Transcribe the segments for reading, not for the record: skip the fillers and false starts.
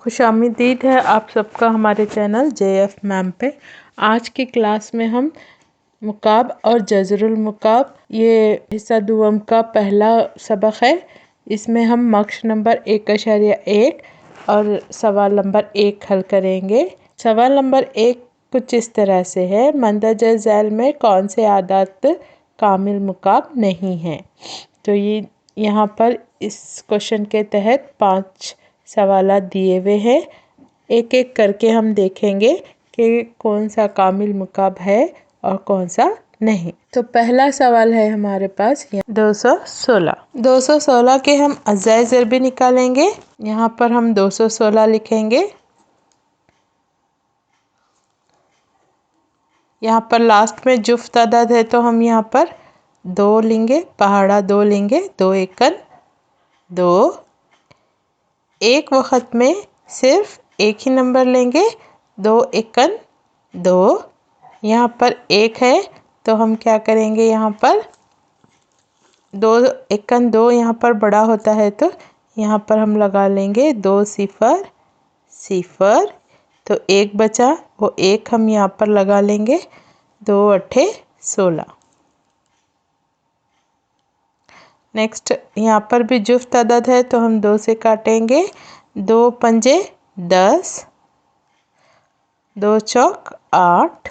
खुशामदीद है आप सबका हमारे चैनल JF मैम पे। आज की क्लास में हम मुकाब और जज़रुल मुकाब ये हिस्सा दुवम का पहला सबक है। इसमें हम मक्श नंबर 1.1 और सवाल नंबर 1 हल करेंगे। सवाल नंबर 1 कुछ इस तरह से है, मंदरजा झैल में कौन से आदात कामिल मुकाब नहीं हैं। तो ये यहाँ पर इस क्वेश्चन के तहत 5 सवाल दिए हुए हैं। एक एक करके हम देखेंगे कि कौन सा कामिल मुकाब है और कौन सा नहीं। तो पहला सवाल है हमारे पास 216 के हम अज़ाए ज़रबी निकालेंगे। यहाँ पर हम 216 लिखेंगे। यहाँ पर लास्ट में जुफ्त अदद है तो हम यहाँ पर 2 लेंगे, पहाड़ा 2 लेंगे, 2 एकन 2। एक वक्त में सिर्फ एक ही नंबर लेंगे, 2 एकन 2। यहाँ पर 1 है तो हम क्या करेंगे, यहाँ पर 2 एकन 2 यहाँ पर बड़ा होता है तो यहाँ पर हम लगा लेंगे 2 0 0। तो 1 बचा, वो 1 हम यहाँ पर लगा लेंगे, 2 8 16। नेक्स्ट यहाँ पर भी जुफ्त अदद है तो हम 2 से काटेंगे, 2 पंजे 10, 2 चौक 8।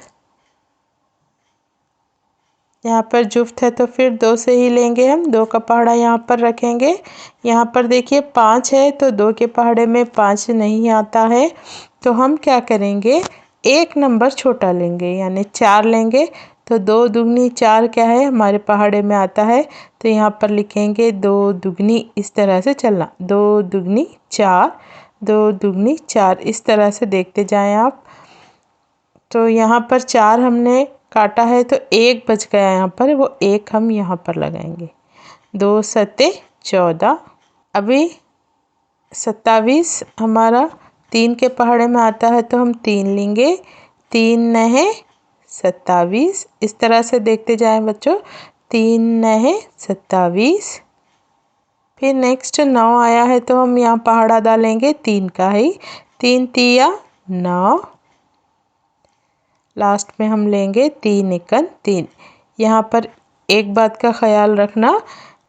यहाँ पर जुफ्त है तो फिर 2 से ही लेंगे हम, 2 का पहाड़ा यहाँ पर रखेंगे। यहाँ पर देखिए 5 है तो 2 के पहाड़े में 5 नहीं आता है तो हम क्या करेंगे, एक नंबर छोटा लेंगे यानी 4 लेंगे। तो 2 दुगनी 4 क्या है हमारे पहाड़े में आता है तो यहाँ पर लिखेंगे 2 दुगनी, इस तरह से चलना, 2 दुगनी 4, 2 दुगनी 4, इस तरह से देखते जाएं आप। तो यहाँ पर 4 हमने काटा है तो 1 बच गया, यहाँ पर वो 1 हम यहाँ पर लगाएंगे। 2 सत्ते 14। अभी 27 हमारा 3 के पहाड़े में आता है तो हम 3 लेंगे, 3 नहे 27, इस तरह से देखते जाएं बच्चों, 3 नहे 27। फिर नेक्स्ट 9 आया है तो हम यहाँ पहाड़ा डालेंगे 3 का ही, 3 तिया 9। लास्ट में हम लेंगे 3 एकन 3। यहाँ पर एक बात का ख्याल रखना,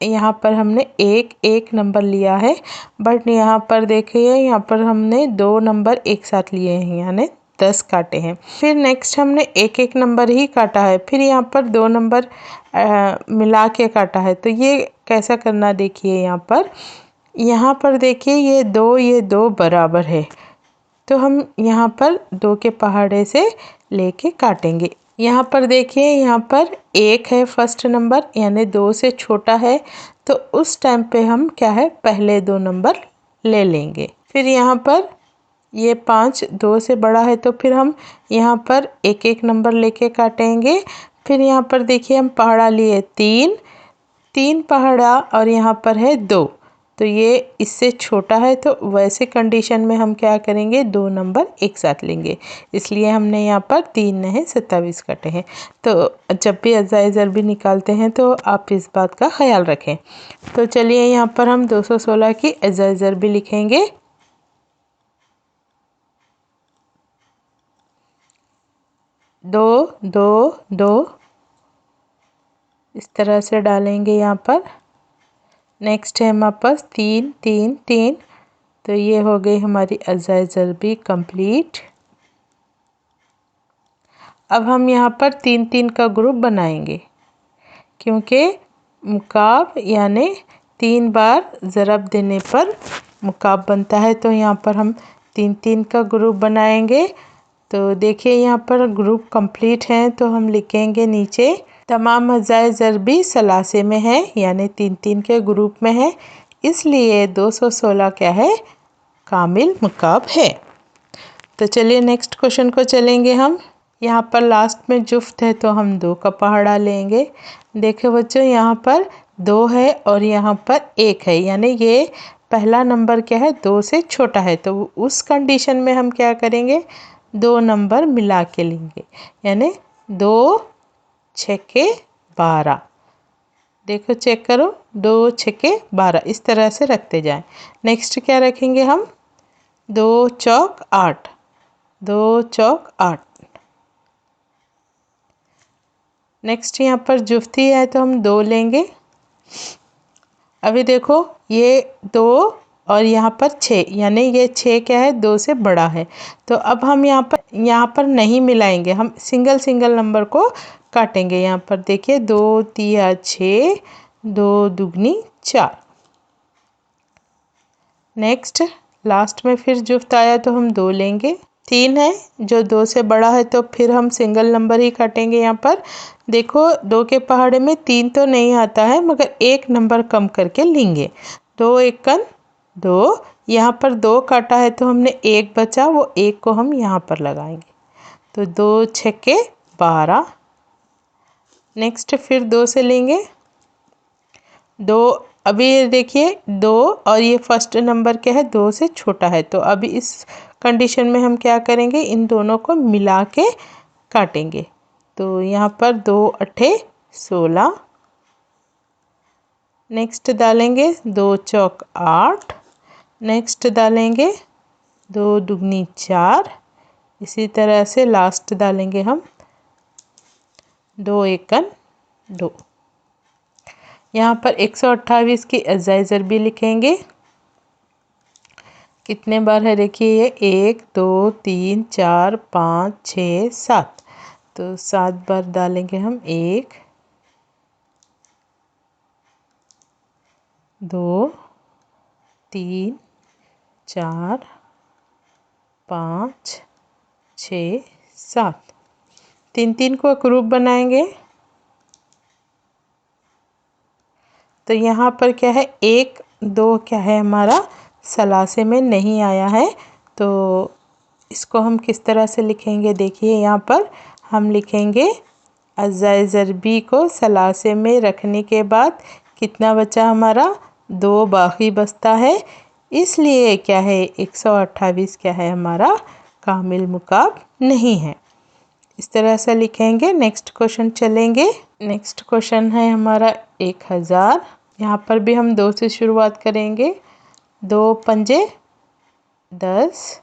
यहाँ पर हमने एक नंबर लिया है बट यहाँ पर देखिए यहाँ पर हमने 2 नंबर एक साथ लिए हैं यानी 10 काटे हैं। फिर नेक्स्ट हमने एक नंबर ही काटा है, फिर यहाँ पर 2 नंबर मिला के काटा है। तो ये कैसा करना, देखिए यहाँ पर देखिए ये 2 बराबर है तो हम यहाँ पर 2 के पहाड़े से लेके काटेंगे। यहाँ पर देखिए यहाँ पर 1 है फर्स्ट नंबर यानी 2 से छोटा है तो उस टाइम पे हम क्या है पहले 2 नंबर ले लेंगे। फिर यहाँ पर ये 5 2 से बड़ा है तो फिर हम यहाँ पर एक नंबर लेके काटेंगे। फिर यहाँ पर देखिए हम पहाड़ा लिए 3 पहाड़ा और यहाँ पर है 2 तो ये इससे छोटा है तो वैसे कंडीशन में हम क्या करेंगे, 2 नंबर एक साथ लेंगे, इसलिए हमने यहाँ पर 3 नहीं 27 काटे हैं। तो जब भी अज़ाए ज़रबी निकालते हैं तो आप इस बात का ख्याल रखें। तो चलिए यहाँ पर हम 216 की अज़ाए ज़रबी लिखेंगे। दो इस तरह से डालेंगे यहाँ पर। नेक्स्ट है हमारे पास 3 तो ये हो गई हमारी अज़ाए ज़रबी कंप्लीट। अब हम यहाँ पर 3 का ग्रुप बनाएंगे क्योंकि मुकाब यानी 3 बार ज़रब देने पर मुकाब बनता है। तो यहाँ पर हम 3 का ग्रुप बनाएंगे। तो देखिए यहाँ पर ग्रुप कंप्लीट है तो हम लिखेंगे नीचे तमाम अज़ाए ज़रबी सलासे में है यानी 3 के ग्रुप में है, इसलिए 216 क्या है कामिल मुकाब है। तो चलिए नेक्स्ट क्वेश्चन को चलेंगे हम। यहाँ पर लास्ट में जुफ्त है तो हम 2 का पहाड़ा लेंगे। देखो बच्चों यहाँ पर 2 है और यहाँ पर 1 है यानी ये पहला नंबर क्या है 2 से छोटा है तो उस कंडीशन में हम क्या करेंगे, 2 नंबर मिला के लेंगे यानी 2 6 12। देखो चेक करो, 2 6 12 इस तरह से रखते जाएं। नेक्स्ट क्या रखेंगे हम 2 चौक 8, 2 चौक 8। नेक्स्ट यहाँ पर जुफ्ती है तो हम 2 लेंगे। अभी देखो ये 2 और यहाँ पर 6, यानी ये 6 क्या है, 2 से बड़ा है। तो अब हम यहाँ पर नहीं मिलाएंगे, हम सिंगल सिंगल नंबर को काटेंगे। यहाँ पर देखिए 2 तिया 6, 2 दुगनी 4। नेक्स्ट लास्ट में फिर जुफ्त आया तो हम 2 लेंगे। 3 है जो 2 से बड़ा है तो फिर हम सिंगल नंबर ही काटेंगे। यहाँ पर देखो 2 के पहाड़े में 3 तो नहीं आता है, मगर 1 नंबर कम करके लेंगे। 2 एकन 2, यहाँ पर 2 काटा है तो हमने 1 बचा, वो 1 को हम यहाँ पर लगाएंगे। तो 2 छक्के 12। नेक्स्ट फिर 2 से लेंगे 2। अभी ये देखिए 2 और ये फर्स्ट नंबर क्या है, 2 से छोटा है। तो अभी इस कंडीशन में हम क्या करेंगे, इन दोनों को मिला के काटेंगे। तो यहाँ पर 2 अट्ठे 16। नेक्स्ट डालेंगे 2 चौक 8। नेक्स्ट डालेंगे 2 दुगनी 4। इसी तरह से लास्ट डालेंगे हम 2 एकन 2। यहाँ पर 128 की अजाई ज़रबी लिखेंगे। कितने बार है देखिए, ये 1 2 3 4 5 6 7। तो 7 बार डालेंगे हम। 1 2 3 4 5 6 7। 3 को ग्रुप बनाएंगे। तो यहाँ पर क्या है, 1 2 क्या है हमारा सलासे में नहीं आया है। तो इसको हम किस तरह से लिखेंगे, देखिए यहाँ पर हम लिखेंगे अज़ाए ज़रबी को सलासे में रखने के बाद कितना बचा हमारा, 2 बाकी बचता है। इसलिए क्या है 128 क्या है हमारा कामिल मुकाब नहीं है। इस तरह से लिखेंगे। नेक्स्ट क्वेश्चन चलेंगे। नेक्स्ट क्वेश्चन है हमारा 1000। यहाँ पर भी हम 2 से शुरुआत करेंगे। 2 पंजे 10।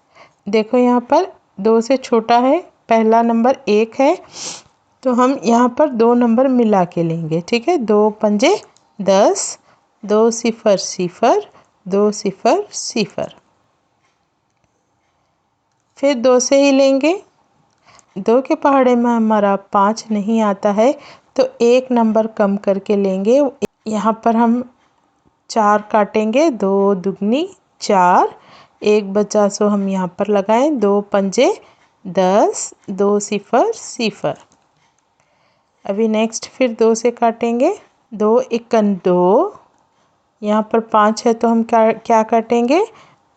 देखो यहाँ पर 2 से छोटा है, पहला नंबर 1 है, तो हम यहाँ पर 2 नंबर मिला के लेंगे। ठीक है, 2 पंजे 10, 2 सिफर सिफर, 2 सिफर सिफर। फिर 2 से ही लेंगे। 2 के पहाड़े में हमारा 5 नहीं आता है, तो 1 नंबर कम करके लेंगे। यहाँ पर हम 4 काटेंगे। 2 दुगनी 4, 1 बचा सो हम यहाँ पर लगाएं। 2 पंजे 10, 2 सिफर सिफर। अभी नेक्स्ट फिर 2 से काटेंगे। 2 एकन 2, यहाँ पर 5 है तो हम क्या काटेंगे,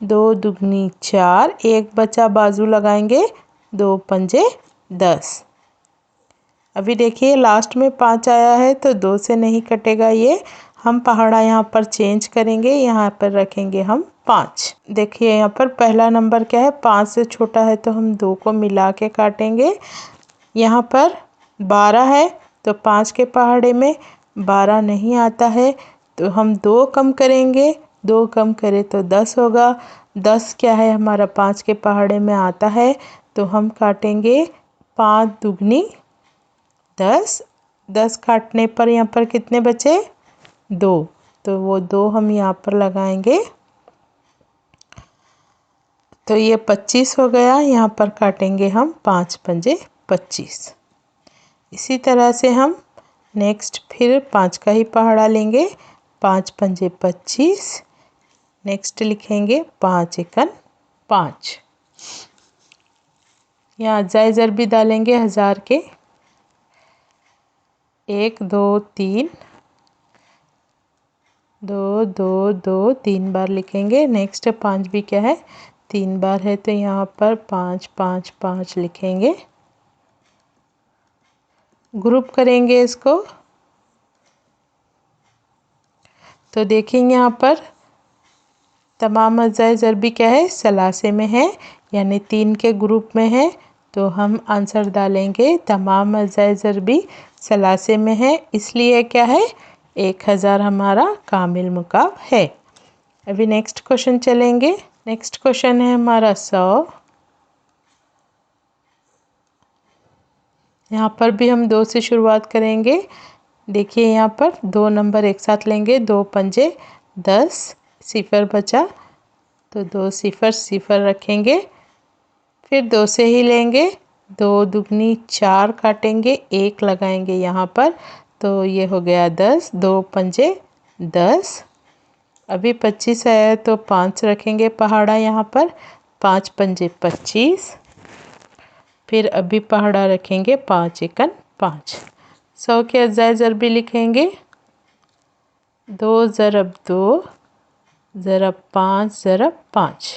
2 दुगनी 4, 1 बचा बाजू लगाएंगे। 2 पंजे 10। अभी देखिए लास्ट में 5 आया है तो 2 से नहीं कटेगा ये, हम पहाड़ा यहाँ पर चेंज करेंगे। यहाँ पर रखेंगे हम 5। देखिए यहाँ पर पहला नंबर क्या है, 5 से छोटा है, तो हम 2 को मिला के काटेंगे। यहाँ पर 12 है तो 5 के पहाड़े में 12 नहीं आता है, तो हम 2 कम करेंगे। 2 कम करें तो 10 होगा। 10 क्या है हमारा 5 के पहाड़े में आता है, तो हम काटेंगे 5 दुगनी 10। 10 काटने पर यहाँ पर कितने बचे, 2, तो वो 2 हम यहाँ पर लगाएंगे। तो ये 25 हो गया। यहाँ पर काटेंगे हम 5 पंजे 25। इसी तरह से हम नेक्स्ट फिर 5 का ही पहाड़ा लेंगे। 5 पंजे 25। नेक्स्ट लिखेंगे 5 एकन 5। यहाँ अज़ाए ज़रबी डालेंगे 1000 के। 1 2 3, 2 2 2, 3 बार लिखेंगे। नेक्स्ट 5 भी क्या है 3 बार है, तो यहाँ पर 5 5 5 लिखेंगे। ग्रुप करेंगे इसको। तो देखेंगे यहाँ पर तमाम अज़ाए ज़रबी क्या है सलासे में है, यानी 3 के ग्रुप में है। तो हम आंसर डालेंगे तमाम अज़ाए ज़रबी सलासे में है, इसलिए क्या है 1000 हमारा कामिल मुकाब है। अभी नेक्स्ट क्वेश्चन चलेंगे। नेक्स्ट क्वेश्चन है हमारा 100। यहाँ पर भी हम 2 से शुरुआत करेंगे। देखिए यहाँ पर 2 नंबर एक साथ लेंगे, 2 पंजे 10, सिफर बचा तो 2 सिफर सिफर रखेंगे। फिर 2 से ही लेंगे, 2 दुगनी 4 काटेंगे, 1 लगाएंगे यहाँ पर तो ये हो गया 10, 2 पंजे 10। अभी 25 आया तो 5 रखेंगे पहाड़ा यहाँ पर, 5 पंजे 25। फिर अभी पहाड़ा रखेंगे 5 एकन 5। 100 के अजाए ज़रबी लिखेंगे, 2 ज़रब 2 ज़रब 5 ज़रब 5।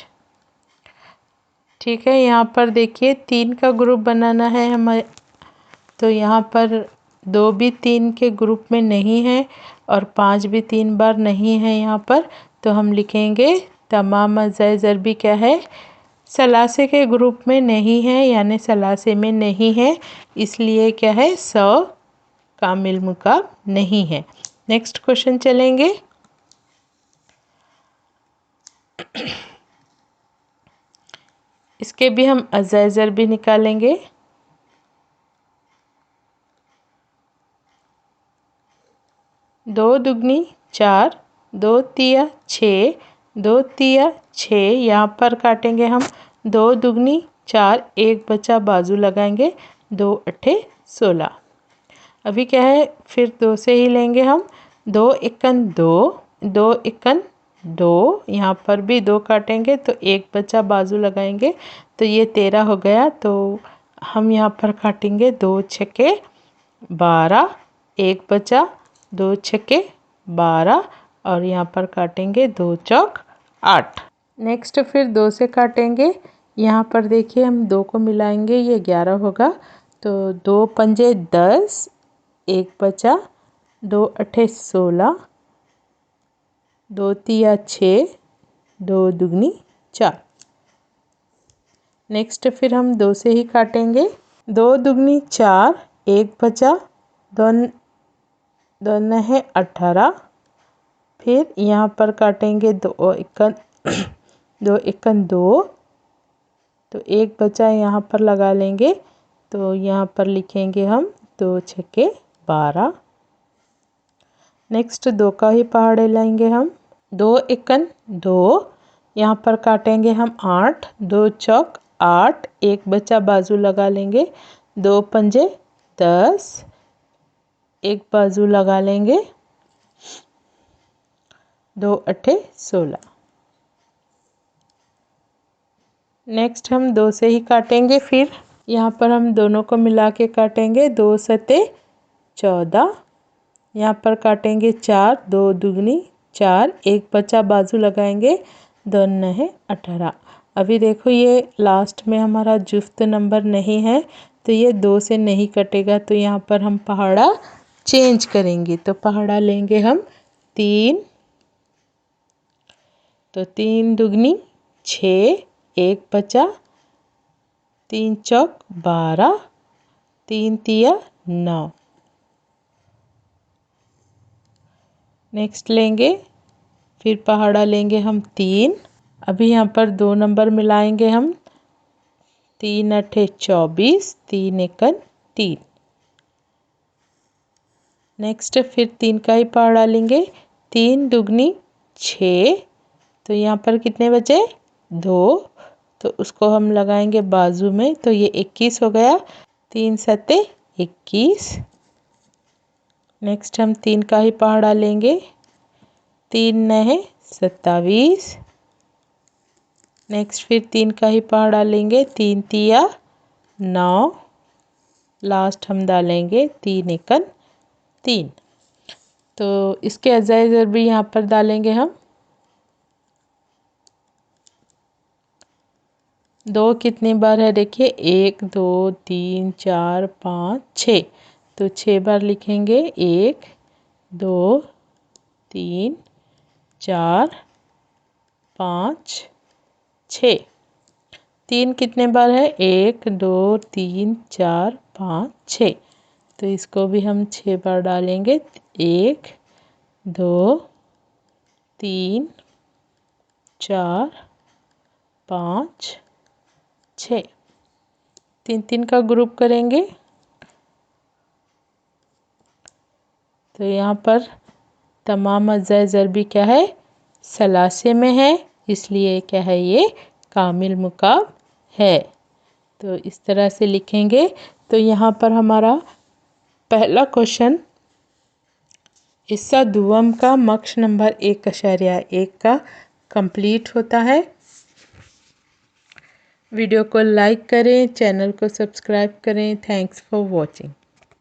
ठीक है, यहाँ पर देखिए 3 का ग्रुप बनाना है हमें, तो यहाँ पर 2 भी 3 के ग्रुप में नहीं है और 5 भी 3 बार नहीं है यहाँ पर, तो हम लिखेंगे तमाम अजाए ज़रबी क्या है, सलासे के ग्रुप में नहीं है, यानी सलासे में नहीं है, इसलिए क्या है 100 कामिल मुकाब नहीं है। नेक्स्ट क्वेश्चन चलेंगे। इसके भी हम अजाए ज़रबी निकालेंगे। दो दुगनी 4, 2 तिया 6, 2 तिया 6, यहाँ पर काटेंगे हम 2 दुगनी 4, 1 बचा बाजू लगाएंगे, 2 अट्ठे 16। अभी क्या है, फिर 2 से ही लेंगे हम, 2 एकन 2, 2 एकन 2, यहाँ पर भी 2 काटेंगे तो 1 बचा बाजू लगाएंगे तो ये 13 हो गया। तो हम यहाँ पर काटेंगे 2 छक्के 12, 1 बचा, 2 छक्के 12 और यहाँ पर काटेंगे 2 चौक 8। नेक्स्ट फिर 2 से काटेंगे, यहाँ पर देखिए हम 2 को मिलाएंगे, ये 11 होगा तो 2 पंजे 10, 1 बचा, 2 अट्ठे 16, 2 तिया 6, 2 दुगनी 4। नेक्स्ट फिर हम 2 से ही काटेंगे, 2 दुगनी 4, 1 बचा, 2 2 है 18। फिर यहाँ पर काटेंगे 2 एकन 2 एकन 2, तो 1 बचा यहाँ पर लगा लेंगे, तो यहाँ पर लिखेंगे हम 2 छक्के 12। नेक्स्ट 2 का ही पहाड़े लाएंगे हम, 2 एकन 2, यहाँ पर काटेंगे हम 8, 2 चौक 8, 1 बचा बाजू लगा लेंगे, 2 पंजे 10, 1 बाजू लगा लेंगे, 2 अट्ठे 16। नेक्स्ट हम 2 से ही काटेंगे, फिर यहाँ पर हम दोनों को मिला के काटेंगे, 2 सते 14, यहाँ पर काटेंगे 4, 2 दुगनी 4, 1 बचा बाजू लगाएंगे, 2 है 18। अभी देखो ये लास्ट में हमारा जुफ्त नंबर नहीं है तो ये 2 से नहीं कटेगा, तो यहाँ पर हम पहाड़ा चेंज करेंगे, तो पहाड़ा लेंगे हम 3, तो 3 दुगनी 6, 1 बचा, 3 चौक 12, 3 तिया 9। नेक्स्ट लेंगे, फिर पहाड़ा लेंगे हम 3। अभी यहाँ पर 2 नंबर मिलाएंगे हम, 3 अट्ठे 24, 3 एकन 3। नेक्स्ट फिर 3 का ही पहाड़ा लेंगे, 3 दुगनी 6, तो यहाँ पर कितने बचे 2, तो उसको हम लगाएंगे बाजू में, तो ये 21 हो गया, 3 सते 21। नेक्स्ट हम 3 का ही पहाड़ा लेंगे, 3 है 27। नेक्स्ट फिर 3 का ही पहाड़ा लेंगे, 3 तिया 9, लास्ट हम डालेंगे 3 एकन 3। तो इसके अजाए ज़रबी यहाँ पर डालेंगे हम, 2 कितनी बार है देखिए, 1 2 3 4 5 6, तो 6 बार लिखेंगे, 1 2 3 4 5 6। 3 कितने बार है, 1 2 3 4 5 6, तो इसको भी हम 6 बार डालेंगे, 1 2 3 4 5 6 3 3 का ग्रुप करेंगे तो यहाँ पर तमाम अज्जाए ज़रबी क्या है, सलासे में है, इसलिए क्या है ये कामिल मुकाब है। तो इस तरह से लिखेंगे। तो यहाँ पर हमारा पहला क्वेश्चन हिस्सा दुवम का मक्श नंबर 1.1 का कंप्लीट होता है। वीडियो को लाइक करें, चैनल को सब्सक्राइब करें। Thanks for watching.